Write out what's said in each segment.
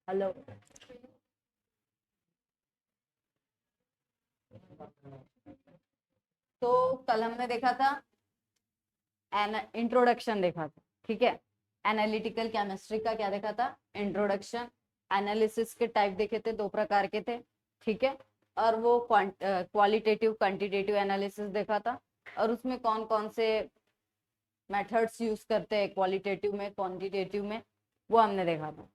Hello, तो कल हमने देखा था इंट्रोडक्शन देखा था, ठीक है। एनालिटिकल केमिस्ट्री का क्या देखा था? इंट्रोडक्शन। एनालिसिस के टाइप देखे थे, दो प्रकार के थे, ठीक है। और वो क्वालिटेटिव क्वांटिटेटिव एनालिसिस देखा था, और उसमें कौन कौन से मेथड्स यूज करते हैं क्वालिटेटिव में क्वांटिटेटिव में, वो हमने देखा था।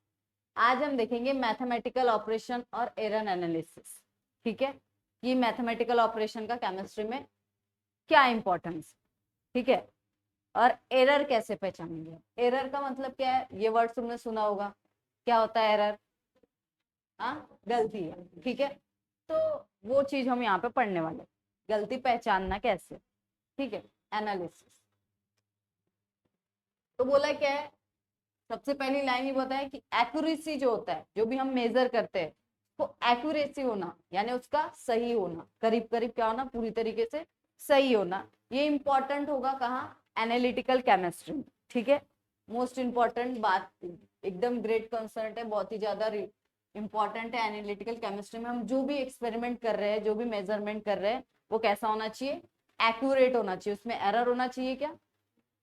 आज हम देखेंगे मैथमेटिकल ऑपरेशन और एरर एनालिसिस, ठीक है। ये मैथमेटिकल ऑपरेशन का केमिस्ट्री में क्या इंपॉर्टेंस, ठीक है। और एरर कैसे पहचानेंगे? एरर का मतलब क्या है? ये वर्ड तुमने सुना होगा, क्या होता है एरर? हाँ, गलती है, ठीक है। तो वो चीज हम यहाँ पे पढ़ने वाले, गलती पहचानना कैसे, ठीक है। एनालिसिस तो बोला क्या है, सबसे पहली लाइन ही बताया कि एक्यूरेसी जो होता है, जो भी हम मेजर करते हैं, तो एक्यूरेसी होना यानी उसका सही होना, करीब करीब क्या होना, पूरी तरीके से सही होना। ये इंपॉर्टेंट होगा कहाँ? एनालिटिकल केमिस्ट्री में, ठीक है। मोस्ट इंपॉर्टेंट बात, एकदम ग्रेट कंसर्ट है, बहुत ही ज्यादा इंपॉर्टेंट है। एनालिटिकल केमिस्ट्री में हम जो भी एक्सपेरिमेंट कर रहे हैं, जो भी मेजरमेंट कर रहे हैं, वो कैसा होना चाहिए? एक्यूरेट होना चाहिए। उसमें एरर होना चाहिए क्या?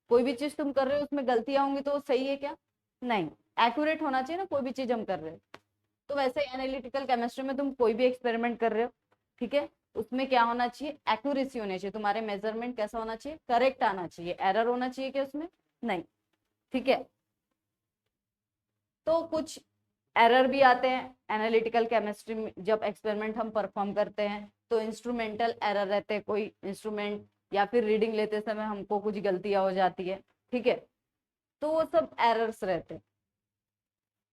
कोई भी चीज तुम कर रहे हो उसमें गलतियां होंगी तो सही है क्या? नहीं, एक्यूरेट होना चाहिए ना, कोई भी चीज हम कर रहे हो। तो वैसे एनालिटिकल केमिस्ट्री में तुम कोई भी एक्सपेरिमेंट कर रहे हो, ठीक है, उसमें क्या होना चाहिए? एक्यूरेसी होनी चाहिए, तुम्हारे मेजरमेंट कैसा होना चाहिए? करेक्ट आना चाहिए। एरर होना चाहिए क्या उसमें? नहीं, ठीक है। तो कुछ एरर भी आते हैं एनालिटिकल केमिस्ट्री में जब एक्सपेरिमेंट हम परफॉर्म करते हैं, तो इंस्ट्रूमेंटल एरर रहते हैं, कोई इंस्ट्रूमेंट या फिर रीडिंग लेते समय हमको कुछ गलतियां हो जाती है, ठीक है। तो वो सब एरर्स रहते हैं।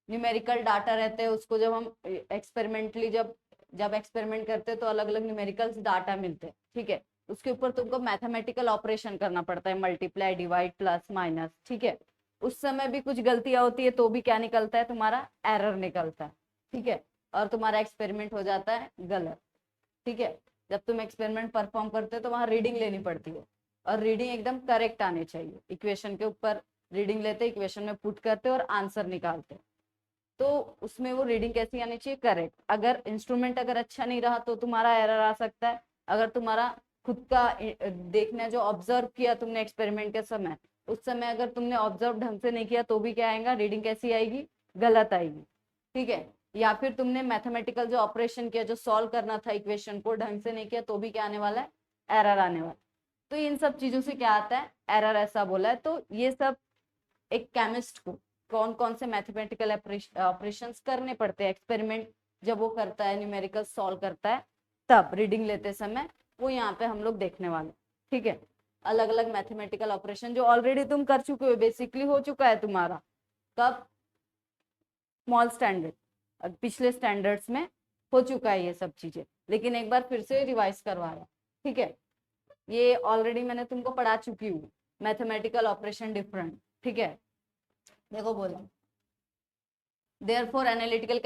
न्यूमेरिकल डाटा रहते हैं, उसको जब हम एक्सपेरिमेंटली जब जब एक्सपेरिमेंट करते हैं तो अलग अलग न्यूमेरिकल डाटा मिलते हैं, ठीक है। उसके ऊपर तुमको मैथमेटिकल ऑपरेशन करना पड़ता है, मल्टीप्लाई डिवाइड प्लस माइनस, ठीक है। उस समय भी कुछ गलतियां होती है तो भी क्या निकलता है? तुम्हारा एरर निकलता है, ठीक है। और तुम्हारा एक्सपेरिमेंट हो जाता है गलत, ठीक है। जब तुम एक्सपेरिमेंट परफॉर्म करते हो तो वहां रीडिंग लेनी पड़ती है, और रीडिंग एकदम करेक्ट आनी चाहिए। इक्वेशन के ऊपर रीडिंग लेते, इक्वेशन में पुट करते और आंसर निकालते, तो उसमें वो रीडिंग कैसी आनी चाहिए? करेक्ट। अगर इंस्ट्रूमेंट अगर अच्छा नहीं रहा तो तुम्हारा एरर आ सकता है। अगर तुम्हारा खुद का देखना, जो ऑब्जर्व किया तुमने एक्सपेरिमेंट के समय, उस समय अगर तुमने ऑब्जर्व ढंग से नहीं किया तो भी क्या आएगा? रीडिंग कैसी आएगी? गलत आएगी, ठीक है। या फिर तुमने मैथमेटिकल जो ऑपरेशन किया, जो सॉल्व करना था इक्वेशन को, ढंग से नहीं किया तो भी क्या आने वाला है? एरर आने वाला है। तो इन सब चीजों से क्या आता है? एरर। ऐसा बोला है। तो ये सब एक केमिस्ट को कौन कौन से मैथमेटिकल ऑपरेशंस करने पड़ते हैं एक्सपेरिमेंट जब वो करता है, न्यूमेरिकल सॉल्व करता है, तब रीडिंग लेते समय, वो यहाँ पे हम लोग देखने वाले, ठीक है। अलग अलग मैथमेटिकल ऑपरेशन जो ऑलरेडी तुम कर चुके हो, बेसिकली हो चुका है तुम्हारा, कब? स्मॉल स्टैंडर्ड, पिछले स्टैंडर्ड्स में हो चुका है ये सब चीजें, लेकिन एक बार फिर से रिवाइज करवा रहा, ठीक है। ये ऑलरेडी मैंने तुमको पढ़ा चुकी हूँ, मैथमेटिकल ऑपरेशन डिफरेंट, ठीक है। देखो बोला, therefore analytical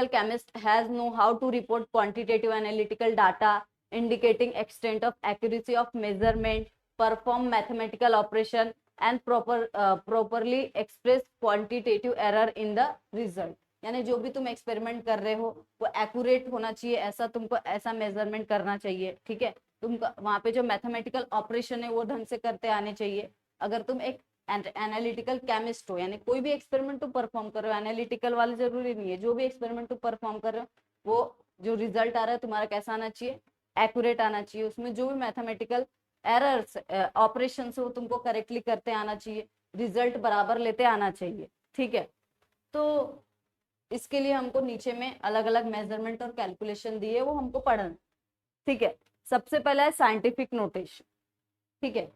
chemist has know how to report quantitative analytical data indicating extent of accuracy of measurement, perform mathematical operation and properly express quantitative error in the result। यानी जो भी तुम experiment कर रहे हो वो एक्यूरेट होना चाहिए, ऐसा तुमको ऐसा मेजरमेंट करना चाहिए, ठीक है। तुम वहां पे जो मैथमेटिकल ऑपरेशन है वो ढंग से करते आने चाहिए। अगर तुम एक एनालिटिकल केमिस्ट हो, यानी कोई भी एक्सपेरिमेंट तुम परफॉर्म कर रहे हो, एनालिटिकल वाले जरूरी नहीं है, जो भी एक्सपेरिमेंट तुम परफॉर्म कर रहे हो वो जो रिजल्ट आ रहा है तुम्हारा कैसा आना चाहिए? एक्यूरेट आना चाहिए। उसमें जो भी मैथमेटिकल एरर्स ऑपरेशन वो तुमको करेक्टली करते आना चाहिए, रिजल्ट बराबर लेते आना चाहिए, ठीक है। तो इसके लिए हमको नीचे में अलग अलग मेजरमेंट और कैलकुलेशन दिए, वो हमको पढ़ना, ठीक है। सबसे पहला है साइंटिफिक नोटेशन, ठीक है।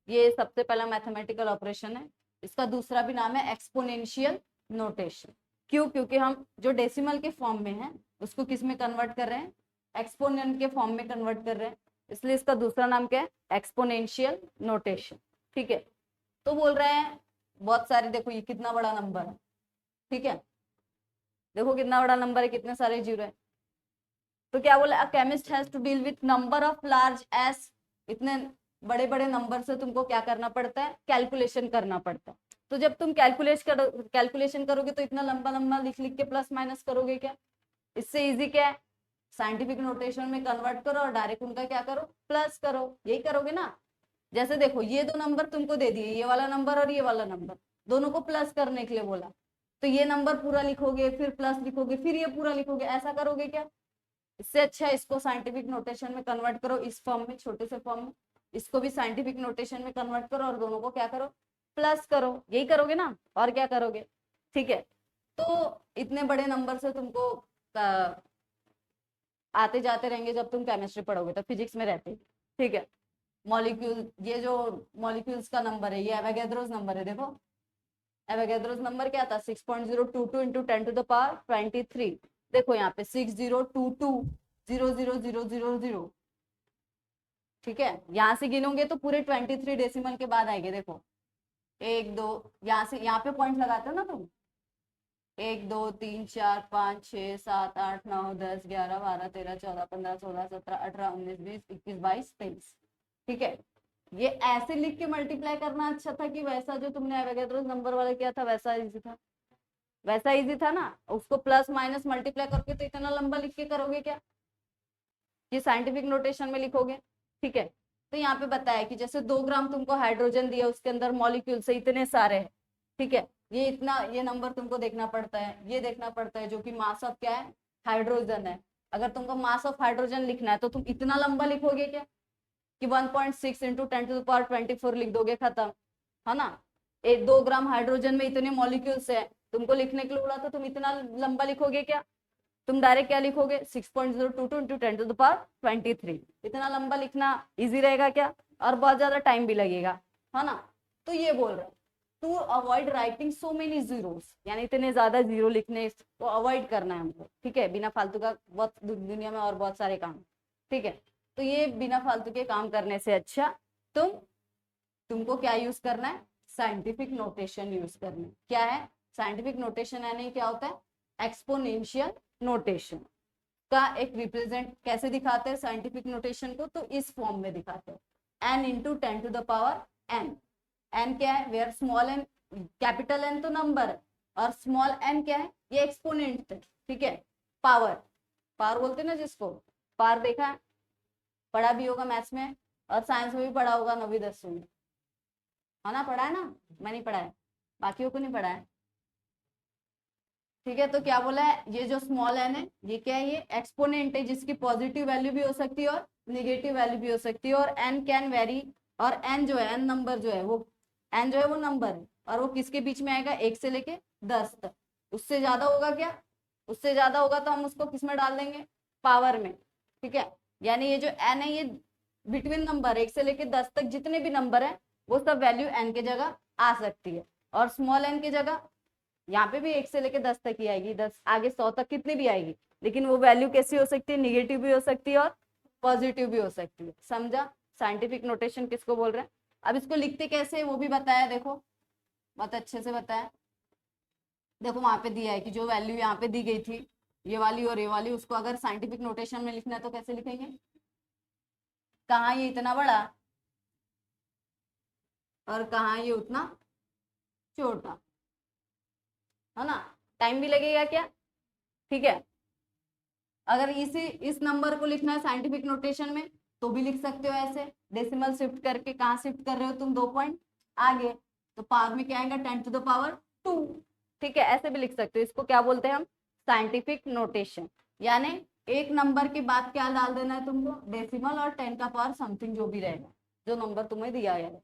ये सबसे पहला मैथमेटिकल ऑपरेशन है। इसका दूसरा भी नाम है एक्सपोनेंशियल नोटेशन। क्यों? क्योंकि हम जो डेसिमल के फॉर्म में है उसको किस में कन्वर्ट कर रहे हैं? एक्सपोनेंट के फॉर्म में कन्वर्ट कर रहे हैं, इसलिए इसका दूसरा नाम क्या है? एक्सपोनेंशियल नोटेशन, ठीक है। तो बोल रहे हैं बहुत सारे, देखो ये कितना बड़ा नंबर है, ठीक है। देखो कितना बड़ा नंबर है, कितने सारे जीरो है। तो क्या बोला? A chemist has to deal with number of large S, इतने बड़े बड़े नंबर से तुमको क्या करना पड़ता है? कैलकुलेशन करना पड़ता है। तो जब तुम कैलकुलेशन करोगे तो इतना लंबा लंबा लिख लिख के प्लस माइनस करोगे क्या? इससे इजी क्या है, साइंटिफिक नोटेशन में कन्वर्ट करो और डायरेक्ट उनका क्या करो, प्लस करो, यही करोगे ना। जैसे देखो ये दो नंबर तुमको दे दिए, ये वाला नंबर और ये वाला नंबर, दोनों को प्लस करने के लिए बोला, तो ये नंबर पूरा लिखोगे, फिर प्लस लिखोगे, फिर ये पूरा लिखोगे, ऐसा करोगे क्या? इससे अच्छा इसको साइंटिफिक नोटेशन में कन्वर्ट करो, इस फॉर्म में, छोटे से फॉर्म में, इसको भी साइंटिफिक नोटेशन में कन्वर्ट करो और दोनों को क्या करो, प्लस करो, यही करोगे ना, और क्या करोगे? ठीक है, तो इतने बड़े नंबर से तुमको आते जाते रहेंगे जब तुम केमिस्ट्री पढ़ोगे, तो फिजिक्स में रहते। ठीक है, मॉलिक्यूल, ये जो मॉलिक्यूल्स का नंबर है, ये एवोगैड्रोस नंबर है। देखो एवोगैड्रोस नंबर क्या था, 6.022 इंटू 10 टू द पावर 23। देखो यहाँ पे 6022000000। ठीक है, यहाँ से गिनोगे तो पूरे 23 डेसिमल के बाद आएंगे। देखो 1 2, यहाँ से यहाँ पे पॉइंट लगाते हो ना तुम, 1 2 3 4 5 6 7 8 9 10 11 12 13 14 15 16 17 18 19 20 21 22 23। ठीक है, ये ऐसे लिख के मल्टीप्लाई करना अच्छा था कि वैसा जो तुमने एवोगैड्रोस नंबर वाला किया था वैसा इजी था? वैसा इजी था ना, उसको प्लस माइनस मल्टीप्लाई करके तो इतना लंबा लिख के करोगे क्या? ये साइंटिफिक नोटेशन में लिखोगे। ठीक है, तो यहाँ पे बताया कि जैसे 2 ग्राम तुमको हाइड्रोजन दिया, उसके अंदर मॉलिक्यूल से इतने सारे हैं। ठीक है, ये इतना, ये नंबर तुमको देखना पड़ता है, ये देखना पड़ता है, जो कि मास ऑफ क्या है, हाइड्रोजन है। अगर तुमको मास ऑफ हाइड्रोजन लिखना है तो तुम इतना लंबा लिखोगे क्या कि 1.6 इंटू 10 टू द पावर 24 लिख दोगे, खत्म, है ना। 2 ग्राम हाइड्रोजन में इतने मॉलिक्यूल्स है, तुमको लिखने के लिए बोला तो तुम इतना लंबा लिखोगे क्या? तुम डायरेक्ट क्या लिखोगे, 6.022 इंटू 10 टू द पावर 23। इतना लंबा लिखना इजी रहेगा क्या? और बहुत ज्यादा टाइम भी लगेगा, है ना। तो ये बोल रहे to avoid writing so many zeros, यानी इतने ज्यादा जीरो लिखने को अवॉइड करना है हमको। ठीक है, बिना फालतू का बहुत दुनिया में और बहुत सारे काम। ठीक है, तो ये बिना फालतू के काम करने से अच्छा तुमको क्या यूज करना है, साइंटिफिक नोटेशन यूज करना है। क्या है साइंटिफिक नोटेशन, यानी क्या होता है, एक्सपोनेंशियल नोटेशन का एक रिप्रेजेंट कैसे दिखाते हैं साइंटिफिक नोटेशन को, तो इस फॉर्म में दिखाते हैं, n into 10 to the power n। n क्या है, where small n, capital N तो नंबर है, और स्मॉल n क्या है, ये एक्सपोनेंट है। ठीक है, पावर, पावर बोलते हैं ना जिसको, पावर देखा है, पढ़ा भी होगा मैथ्स में, और साइंस में भी पढ़ा होगा 9वीं 10वीं में, है ना, पढ़ा है ना, मैं नहीं पढ़ा है, बाकियों को नहीं पढ़ा है। ठीक है, तो क्या बोला है, ये जो स्मॉल n है ये क्या है, ये एक्सपोनेंट है, जिसकी पॉजिटिव वैल्यू भी हो सकती है और निगेटिव वैल्यू भी हो सकती है, और n कैन वेरी, और n जो है, n नंबर जो है वो, n जो है वो नंबर है, और वो किसके बीच में आएगा, 1 से लेके 10 तक। उससे ज्यादा होगा क्या, उससे ज्यादा होगा तो हम उसको किस में डाल देंगे, पावर में। ठीक है, यानी ये जो n है ये बिटवीन नंबर 1 से लेके 10 तक जितने भी नंबर है वो सब वैल्यू n के जगह आ सकती है, और स्मॉल n की जगह यहाँ पे भी 1 से लेके 10 तक ही आएगी, 10 आगे 100 तक कितनी भी आएगी, लेकिन वो वैल्यू कैसी हो सकती है, निगेटिव भी हो सकती है और पॉजिटिव भी हो सकती है। समझा साइंटिफिक नोटेशन किसको बोल रहे हैं? अब इसको लिखते कैसे है वो भी बताया, देखो बहुत अच्छे से बताया। देखो वहां पे दिया है कि जो वैल्यू यहाँ पे दी गई थी, ये वाली और ये वाली, उसको अगर साइंटिफिक नोटेशन में लिखना है तो कैसे लिखेंगे, कहाँ ये इतना बड़ा और कहाँ ये उतना छोटा, है ना, टाइम भी लगेगा क्या। ठीक है, अगर इस नंबर को लिखना है साइंटिफिक नोटेशन में तो भी लिख सकते हो ऐसे, डेसिमल शिफ्ट करके, कहाँ शिफ्ट कर रहे हो तुम, 2 पॉइंट आगे, तो पावर में क्या आएगा, 10 टू द पावर 2। ठीक है, ऐसे भी लिख सकते हो, इसको क्या बोलते हैं हम, साइंटिफिक नोटेशन। यानी एक नंबर के बाद क्या डाल देना है तुमको, डेसिमल और 10 का पावर समथिंग जो भी रहेगा, जो नंबर तुम्हें दिया गया है।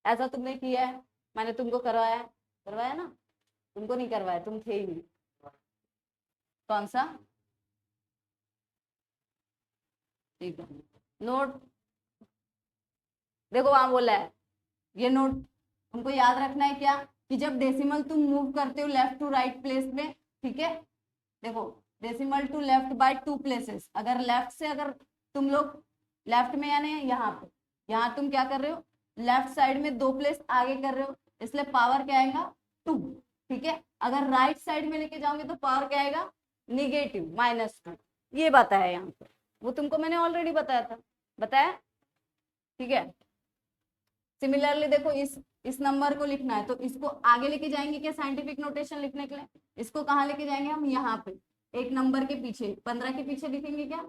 ऐसा तुमने किया है, मैंने तुमको करवाया, करवाया ना, तुमको नहीं करवाया, तुम थे ही नहीं। कौन सा, ठीक है, नोट, देखो वहां बोला है ये नोट तुमको याद रखना है क्या, कि जब डेसिमल तुम मूव करते हो लेफ्ट टू राइट प्लेस में, ठीक है, देखो decimal to left by 2 places, अगर लेफ्ट से, अगर तुम लोग लेफ्ट में यानी यहाँ पे, यहाँ तुम क्या कर रहे हो, लेफ्ट साइड में 2 प्लेस आगे कर रहे हो, इसलिए पावर क्या आएगा, 2। ठीक है, अगर राइट साइड में लेके जाओगे तो पावर क्या आएगा, निगेटिव, -2। ये बताया यहाँ पे, वो तुमको मैंने ऑलरेडी बताया था, बताया। ठीक है, सिमिलरली देखो इस नंबर को लिखना है तो इसको आगे लेके जाएंगे क्या साइंटिफिक नोटेशन लिखने के लिए? इसको कहाँ लेके जाएंगे हम? यहाँ पे एक नंबर के पीछे, 15 के पीछे लिखेंगे क्या?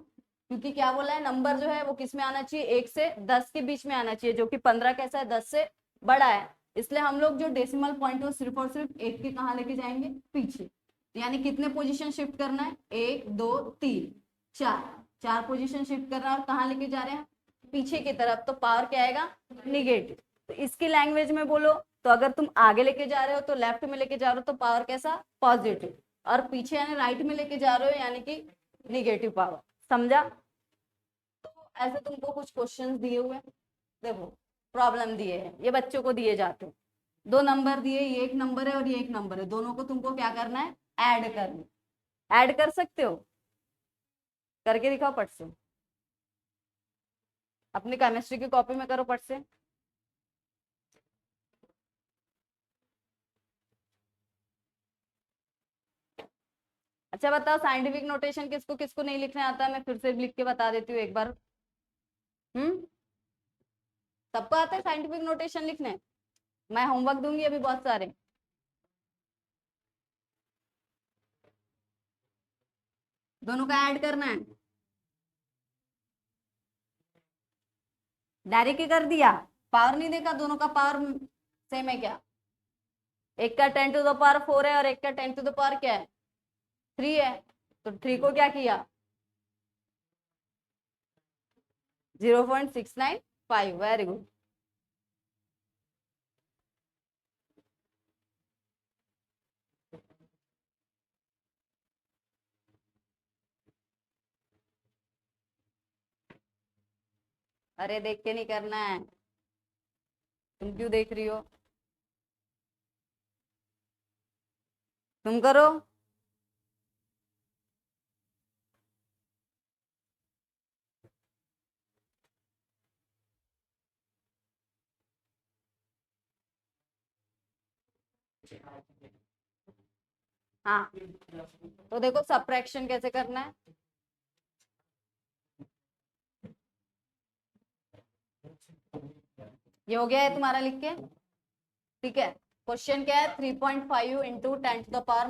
क्योंकि क्या बोला है, नंबर जो है वो किस में आना चाहिए? 1 से 10 के बीच में आना चाहिए, जो कि 15 कैसा है? 10 से बड़ा है। इसलिए हम लोग जो डेसिमल पॉइंट है सिर्फ और सिर्फ 1 के कहाँ लेके जाएंगे? पीछे। यानी कितने पोजीशन शिफ्ट करना है? 1 2 3 4, 4 पोजीशन शिफ्ट करना है और कहाँ लेके जा रहे हैं? पीछे की तरफ। तो पावर क्या आएगा? निगेटिव। तो इसकी लैंग्वेज में बोलो तो अगर तुम आगे लेके जा रहे हो तो लेफ्ट में लेके जा रहे हो तो पावर कैसा? पॉजिटिव। और पीछे यानी राइट में लेके जा रहे हो यानी कि निगेटिव पावर। समझा? तो ऐसे तुमको कुछ क्वेश्चंस दिए हुए हैं, देखो प्रॉब्लम दिए हैं, ये बच्चों को दिए जाते हैं। 2 नंबर दिए, ये एक नंबर है और ये एक नंबर है, दोनों को तुमको क्या करना है? ऐड करना। ऐड कर सकते हो? करके दिखाओ पट से, अपनी केमिस्ट्री की कॉपी में करो पट से। अच्छा बताओ, साइंटिफिक नोटेशन किसको किसको नहीं लिखने आता है? मैं फिर से लिख के बता देती हूँ एक बार। सबको आता है साइंटिफिक नोटेशन लिखने? मैं होमवर्क दूंगी अभी बहुत सारे। दोनों का ऐड करना है। डायरेक्ट ही कर दिया, पावर नहीं देखा? दोनों का पावर सेम है क्या? एक का 10⁴ है और एक का 10⁻³ क्या है? 3 है। तो 3 को क्या किया? 0.695। Very good. अरे देख के नहीं करना है, तुम क्यों देख रही हो? तुम करो। हाँ तो देखो सबट्रैक्शन कैसे करना है। ये हो गया है तुम्हारा लिख के? ठीक है। क्वेश्चन क्या है? 3.5 इंटू 10⁻⁻²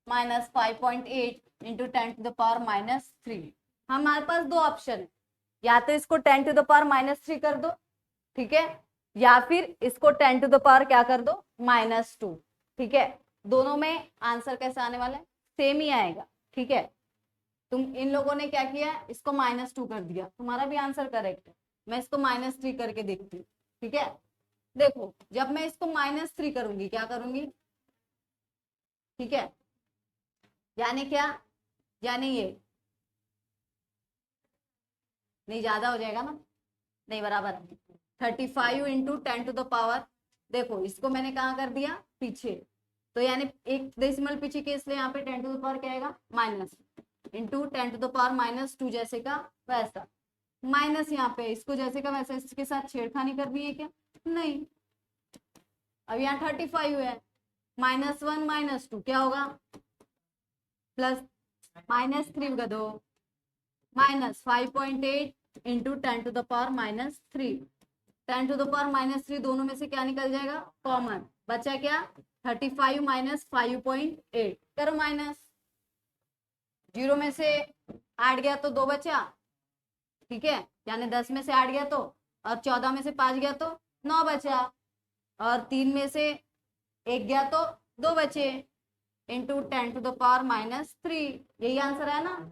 माइनस 5.8 इंटू 10⁻⁻3। हमारे पास दो ऑप्शन है, या तो इसको 10⁻³ कर दो, ठीक है, या फिर इसको 10 क्या कर दो? -2। ठीक है, दोनों में आंसर कैसा आने वाला है? सेम ही आएगा। ठीक है, तुम इन लोगों ने क्या किया? इसको -2 कर दिया, तुम्हारा भी आंसर करेक्ट है। मैं इसको -3 करके देखती हूँ। ठीक है, देखो जब मैं इसको -3 करूंगी, क्या करूंगी? ठीक है, यानी क्या? यानी ये नहीं, ज्यादा हो जाएगा ना? नहीं, बराबर है। 35 इंटू 10⁻, देखो इसको मैंने कहाँ कर दिया? पीछे। तो यानी एक डेसिमल पीछे के, इसलिए यहाँ पे 10⁻ क्या आएगा? माइनस इंटू 10⁻⁻2 जैसे का वैसा। माइनस यहाँ पे इसको जैसे का वैसा, इसके साथ छेड़खानी करनी है क्या? नहीं। अब यहाँ 35 है, -1 -2 क्या होगा? प्लस -3 का दो, -5.8 इंटू 10⁻⁻3। 10⁻⁻3 दोनों में से क्या निकल जाएगा? कॉमन। बचा क्या? 35 माइनस 5.8। करो माइनस, 0 में से 8 गया तो 2 बचा। ठीक है, यानी 10 में से 8 गया तो, और 14 में से 5 गया तो 9 बचा, और 3 में से 1 गया तो 2 बचे, इंटू 10⁻⁻3। यही आंसर है ना?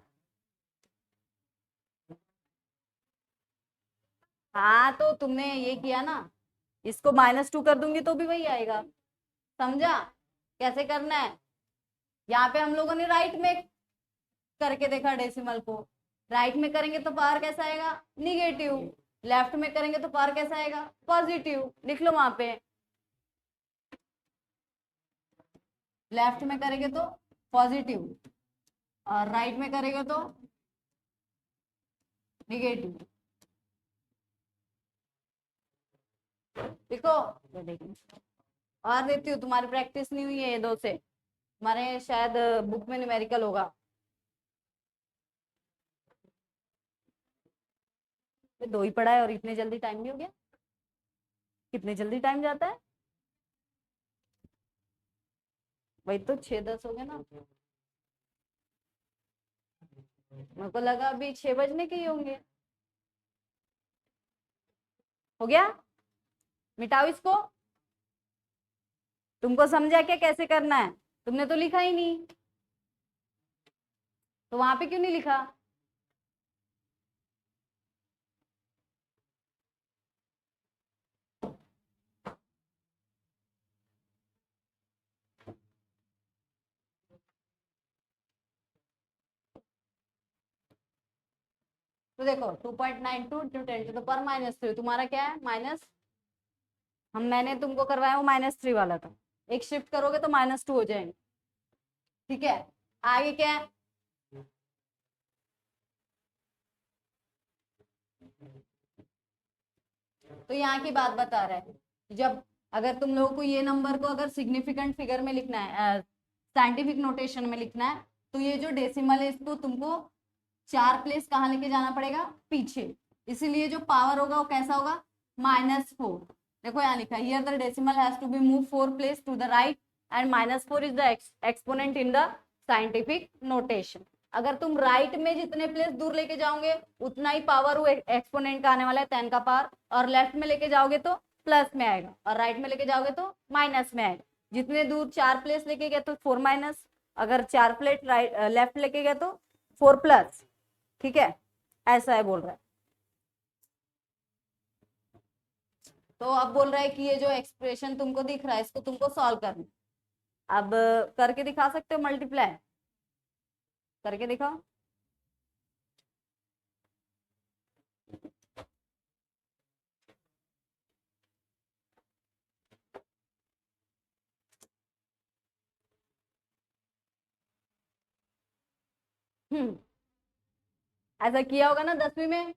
हाँ तो तुमने ये किया ना, इसको -2 कर दूंगी तो भी वही आएगा। समझा कैसे करना है? यहाँ पे हम लोगों ने राइट में करके देखा डेसिमल को, राइट में करेंगे तो पावर कैसा आएगा? निगेटिव। लेफ्ट में करेंगे तो पावर कैसा आएगा? पॉजिटिव। लिख लो वहां पे, लेफ्ट में करेंगे तो पॉजिटिव और राइट में करेंगे तो निगेटिव। देखो और देती हूँ, तुम्हारी प्रैक्टिस नहीं हुई है ये दो से, तुम्हारे शायद बुक में न्यूमेरिकल होगा। दो ही पढ़ा है और इतने जल्दी टाइम भी हो गया? कितनी जल्दी टाइम जाता है। वही तो 6:10 हो गए ना, मेरे को लगा अभी 6 बजने के ही होंगे। हो गया, मिटाओ इसको। तुमको समझा क्या कैसे करना है? तुमने तो लिखा ही नहीं, तो वहां पे क्यों नहीं लिखा? तो देखो 2.92 इंटू 10⁻³ तुम्हारा क्या है माइनस, मैंने तुमको करवाया वो -3 वाला था, एक शिफ्ट करोगे तो -2 हो जाएंगे। ठीक है, आगे क्या है? तो यहाँ की बात बता रहा है, जब अगर तुम लोगों को ये नंबर को अगर सिग्निफिकेंट फिगर में लिखना है, साइंटिफिक नोटेशन में लिखना है, तो ये जो डेसिमल है इसको तुमको 4 प्लेस कहाँ लेके जाना पड़ेगा, पीछे। इसीलिए जो पावर होगा वो कैसा होगा, -4। देखो यहाँ लिखा है, here the decimal has to be move 4 place to the right and -4 is the exponent in the scientific notation. अगर तुम राइट में जितने प्लेस दूर लेके जाओगे उतना ही पावर वो एक्सपोनेंट का आने वाला है 10 का पावर, और लेफ्ट में लेके जाओगे तो प्लस में आएगा, और राइट में लेके जाओगे तो माइनस में आएगा। जितने दूर 4 प्लेस लेके गए तो 4 माइनस, अगर 4 प्लेट राइट लेफ्ट लेके गए तो 4 प्लस। ठीक है, ऐसा है बोल रहा है। तो अब बोल रहा है कि ये जो एक्सप्रेशन तुमको दिख रहा है इसको तुमको सॉल्व करना। अब करके दिखा सकते हो, मल्टीप्लाई करके दिखाओ। ऐसा किया होगा ना 10वीं में।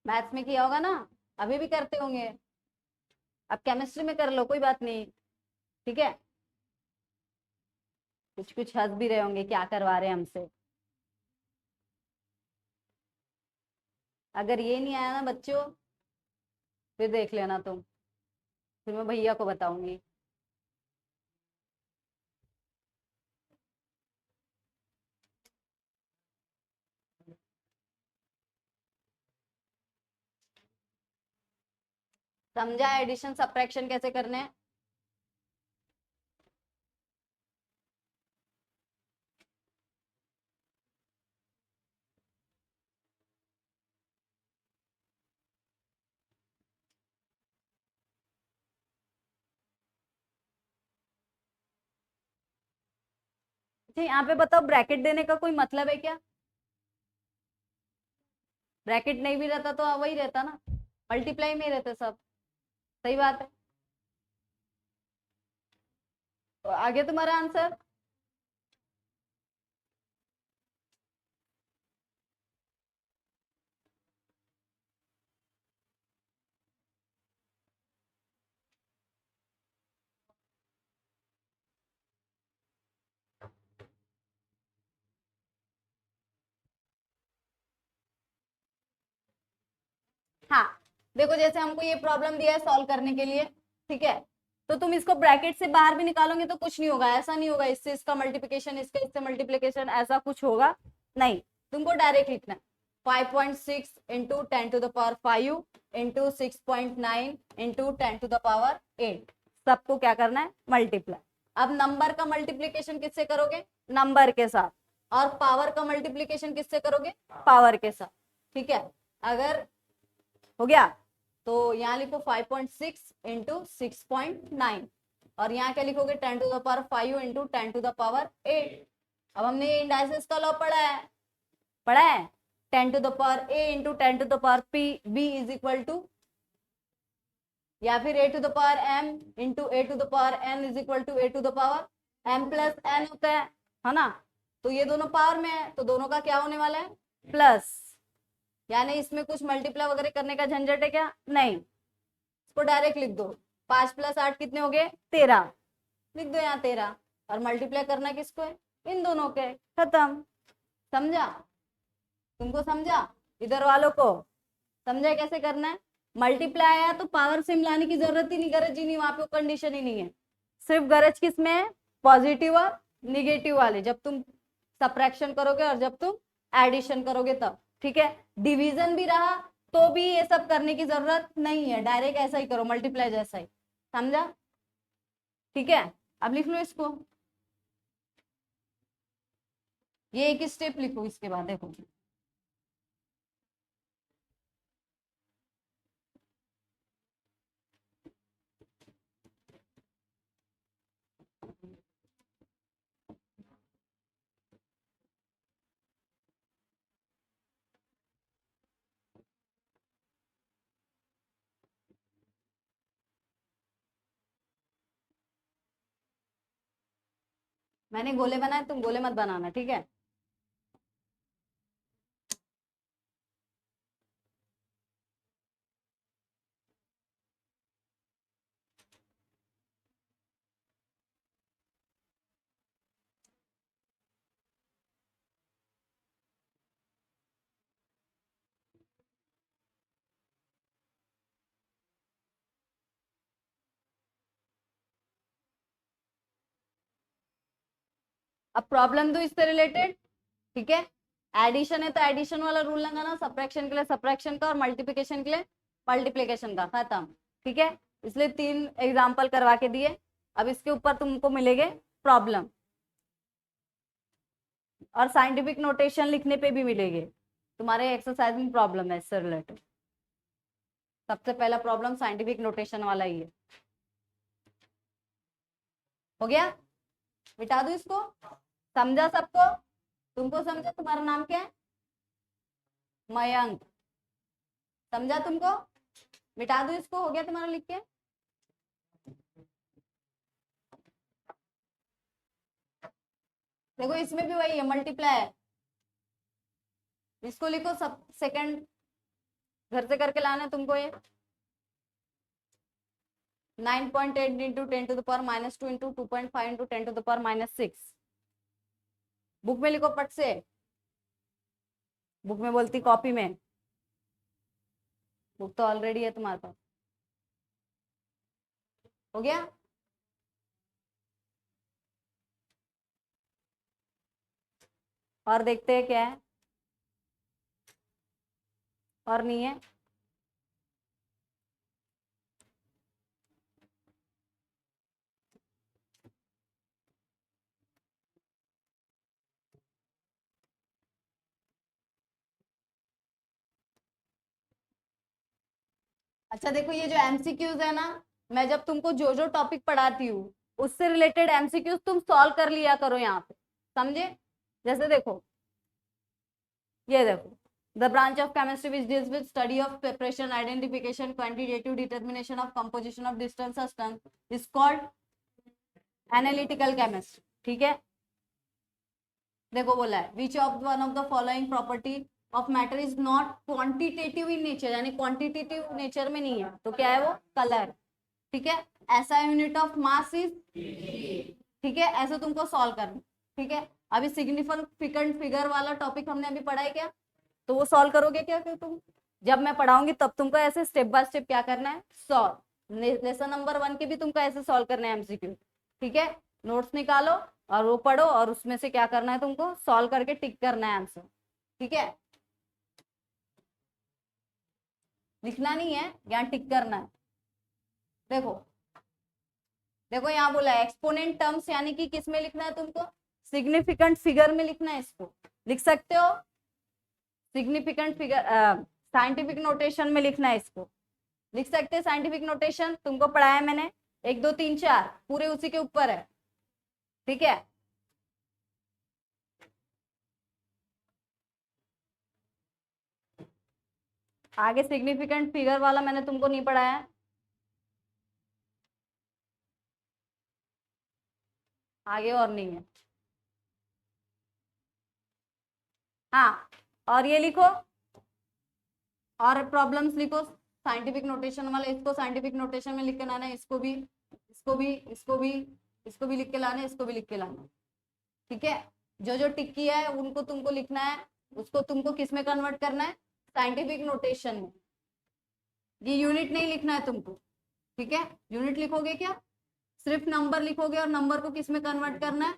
मैथ्स में किया होगा ना, अभी भी करते होंगे। अब केमिस्ट्री में कर लो, कोई बात नहीं। ठीक है, कुछ कुछ हंस भी रहे होंगे क्या करवा रहे हैं हमसे। अगर ये नहीं आया ना बच्चों, फिर देख लेना तुम, फिर मैं भैया को बताऊंगी। समझा एडिशन सब्ट्रैक्शन कैसे करने हैं? अच्छा यहाँ पे बताओ, ब्रैकेट देने का कोई मतलब है क्या? ब्रैकेट नहीं भी रहता तो वही रहता ना, मल्टीप्लाई में ही रहते सब। सही बात है। तो आगे तुम्हारा आंसर। हाँ देखो, जैसे हमको ये प्रॉब्लम दिया है सॉल्व करने के लिए, ठीक है, तो तुम इसको ब्रैकेट से बाहर भी निकालोगे तो कुछ नहीं होगा। ऐसा नहीं होगा इससे इसका मल्टीप्लिकेशन, इसका इससे मल्टीप्लिकेशन, ऐसा कुछ होगा नहीं। तुमको डायरेक्ट लिखना है 5.6 इंटू 10⁵ इंटू 6.9 इंटू 10⁸ सबको क्या करना है, मल्टीप्लाई। अब नंबर का मल्टीप्लिकेशन किससे करोगे, नंबर के साथ, और पावर का मल्टीप्लिकेशन किससे करोगे, पावर के साथ। ठीक है, अगर हो गया तो यहाँ लिखो 5.6 इंटू 6.9, और यहाँ क्या लिखोगे 10⁵ इंटू 10⁸ अब हमने ये इंडाइसिस का लॉ पढ़ा है 10⁴ into 10⁵ be is equal to, या फिर a⁴m into a⁴n is equal to a⁴m plus n होता है ना। तो ये दोनों पावर में है तो दोनों का क्या होने वाला है, प्लस। यानी इसमें कुछ मल्टीप्लाई वगैरह करने का झंझट है क्या, नहीं। इसको डायरेक्ट लिख दो, 5 + 8 कितने हो गए, 13। लिख दो यहाँ 13, और मल्टीप्लाई करना किसको है, इन दोनों के, खत्म। समझा? तुमको समझा? इधर वालों को समझा कैसे करना है? मल्टीप्लाई आया तो पावर से मिलाने की जरूरत ही नहीं, गरज ही नहीं, वहां पे कंडीशन ही नहीं है। सिर्फ गरज किसमें है? पॉजिटिव और निगेटिव वाले, जब तुम सब्ट्रैक्शन करोगे और जब तुम एडिशन करोगे तब। ठीक है, डिवीजन भी रहा तो भी ये सब करने की जरूरत नहीं है, डायरेक्ट ऐसा ही करो, मल्टीप्लाई जैसा ही। समझा? ठीक है, अब लिख लो इसको, ये एक स्टेप लिखो, इसके बाद देखो। मैंने गोले बनाए, तुम गोले मत बनाना, ठीक है? अब प्रॉब्लम दो इससे रिलेटेड, ठीक है? एडिशन है तो एडिशन वाला रूल लगाना, सब्ट्रैक्शन के लिए सब्ट्रैक्शन का और मल्टीप्लिकेशन के लिए मल्टीप्लिकेशन का, खत्म। ठीक है, इसलिए 3 एग्जाम्पल करवा के दिए। अब इसके ऊपर तुमको मिलेंगे प्रॉब्लम, और साइंटिफिक नोटेशन लिखने पे भी मिलेंगे तुम्हारे एक्सरसाइज में प्रॉब्लम है इससे रिलेटेड। सबसे पहला प्रॉब्लम साइंटिफिक नोटेशन वाला ही है। हो गया? मिटा दू इसको? समझा सबको? तुमको समझा? तुम्हारा नाम क्या है? मयंक। समझा तुमको? मिटा दू इसको? हो गया तुम्हारा लिख के? देखो इसमें भी वही है, मल्टीप्लाई है। इसको लिखो, सब सेकंड घर से करके लाना है तुमको। ये 9.8 इंटू 10⁻² इंटू 2.5 इंटू 10⁻6। बुक में लिखो पट से, बुक में बोलती कॉपी में, बुक तो ऑलरेडी है तुम्हारे पास। हो गया? और देखते हैं क्या है, और नहीं है। अच्छा देखो, ये जो एमसीक्यूज है ना, मैं जब तुमको जो जो टॉपिक पढ़ाती हूँ उससे रिलेटेड एमसीक्यूज तुम सॉल्व कर लिया करो यहाँ पे, समझे? जैसे देखो, ये देखो, the branch of chemistry which deals with study of preparation, identification, quantitative determination of composition of distance substance is called analytical chemistry. ठीक है, देखो बोला है which of one of the following property of matter is not quantitative in nature, यानी quantitative nature में नहीं है, तो क्या है वो? कलर। ठीक है, ऐसा यूनिट ऑफ मास इज, ठीक है, ऐसे तुमको सॉल्व करना। ठीक है, अभी सिग्निफिकेंट फिगर वाला टॉपिक हमने अभी पढ़ा है क्या? तो वो सॉल्व करोगे क्या फिर तुम? जब मैं पढ़ाऊंगी तब तुमको ऐसे स्टेप बाय स्टेप क्या करना है, सॉल्व। लेसन नंबर 1 के भी तुमको ऐसे सॉल्व करना है एमसीक्यू। ठीक है, नोट्स निकालो और वो पढ़ो, और उसमें से क्या करना है तुमको, सॉल्व करके टिक करना है आंसर। ठीक है, लिखना नहीं है, यहाँ टिक करना है। देखो देखो, यहाँ बोला है एक्सपोनेंट टर्म्स, यानी कि किस में लिखना है तुमको? सिग्निफिकेंट फिगर में लिखना है इसको। लिख सकते हो? सिग्निफिकेंट फिगर साइंटिफिक नोटेशन में लिखना है इसको। लिख सकते हैं साइंटिफिक नोटेशन, तुमको पढ़ाया मैंने, 1 2 3 4 पूरे उसी के ऊपर है। ठीक है, आगे सिग्निफिकेंट फिगर वाला मैंने तुमको नहीं पढ़ाया, आगे और नहीं है। हाँ, और ये लिखो, और प्रॉब्लम्स लिखो साइंटिफिक नोटेशन वाले, इसको साइंटिफिक नोटेशन में लिख के लाना है, इसको भी, इसको भी, इसको भी, इसको भी लिख के लाना है, इसको भी लिख के लाना है। ठीक है, जो जो टिक किया है उनको तुमको लिखना है उसको तुमको किस में कन्वर्ट करना है, साइंटिफिक नोटेशन में। ये यूनिट नहीं लिखना है तुमको, ठीक है। यूनिट लिखोगे क्या, सिर्फ नंबर लिखोगे और नंबर को किस में कन्वर्ट करना है,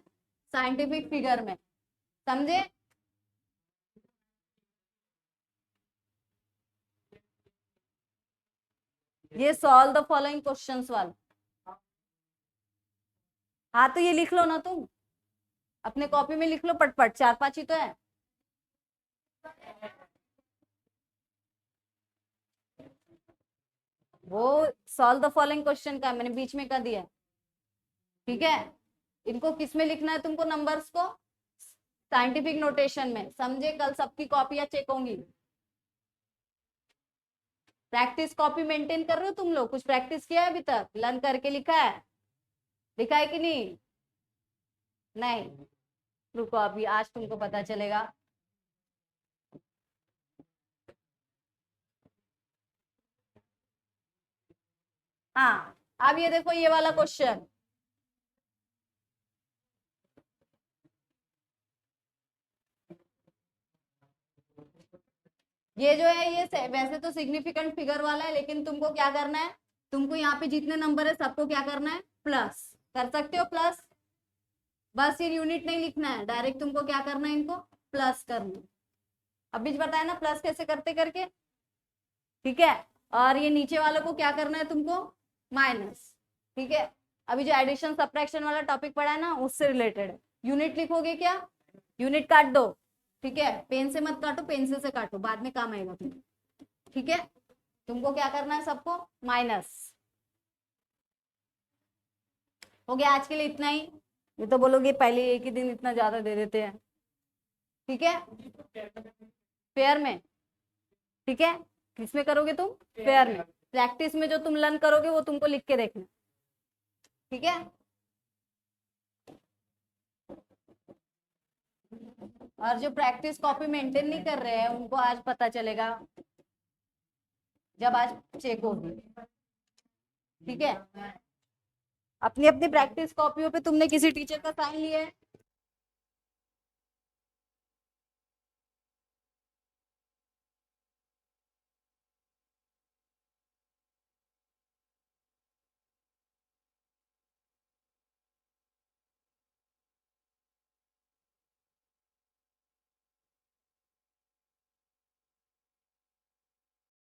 साइंटिफिक फिगर में, समझे। ये सॉल्व द फॉलोइंग क्वेश्चंस वाला। हाँ तो ये लिख लो ना तुम, अपने कॉपी में लिख लो पटपट, 4-5 ही तो है। वो सॉल्व द फॉलोइंग क्वेश्चन का मैंने बीच में कर दिया, ठीक है। इनको किस में लिखना है तुमको, नंबर्स को साइंटिफिक नोटेशन में, समझे। कल सबकी कॉपियां चेक होंगी। प्रैक्टिस कॉपी मेंटेन कर रहे हो तुम लोग, कुछ प्रैक्टिस किया है अभी तक, लर्न करके लिखा है, लिखा है कि नहीं, नहीं। रुको अभी आज तुमको पता चलेगा। हाँ अब ये देखो ये वाला क्वेश्चन, ये जो है ये वैसे तो सिग्निफिकेंट फिगर वाला है, लेकिन तुमको क्या करना है, तुमको यहाँ पे जितने नंबर है सबको क्या करना है, प्लस कर सकते हो प्लस। बस ये यूनिट नहीं लिखना है, डायरेक्ट तुमको क्या करना है, इनको प्लस करना है। अभी बताया ना प्लस कैसे करते करके, ठीक है। और ये नीचे वालों को क्या करना है तुमको, माइनस, ठीक है। अभी जो एडिशन सब्ट्रैक्शन वाला टॉपिक पढ़ा है ना उससे रिलेटेड है। यूनिट लिखोगे क्या, यूनिट काट दो, ठीक है। पेन से मत काटो, पेंसिल से काटो, बाद में काम आएगा तुम्हें, ठीक है। तुमको क्या करना है, सबको माइनस। हो गया आज के लिए इतना ही। ये तो बोलोगे पहले एक ही दिन इतना ज्यादा दे देते हैं, ठीक है। पेयर में, ठीक है। किसमें करोगे तुम, पेयर में। प्रैक्टिस में जो तुम लर्न करोगे वो तुमको लिख के देखना, ठीक है। और जो प्रैक्टिस कॉपी मेंटेन नहीं कर रहे हैं उनको आज पता चलेगा जब आज चेक होगी, ठीक है। अपनी अपनी प्रैक्टिस कॉपियों पे तुमने किसी टीचर का साइन लिया है,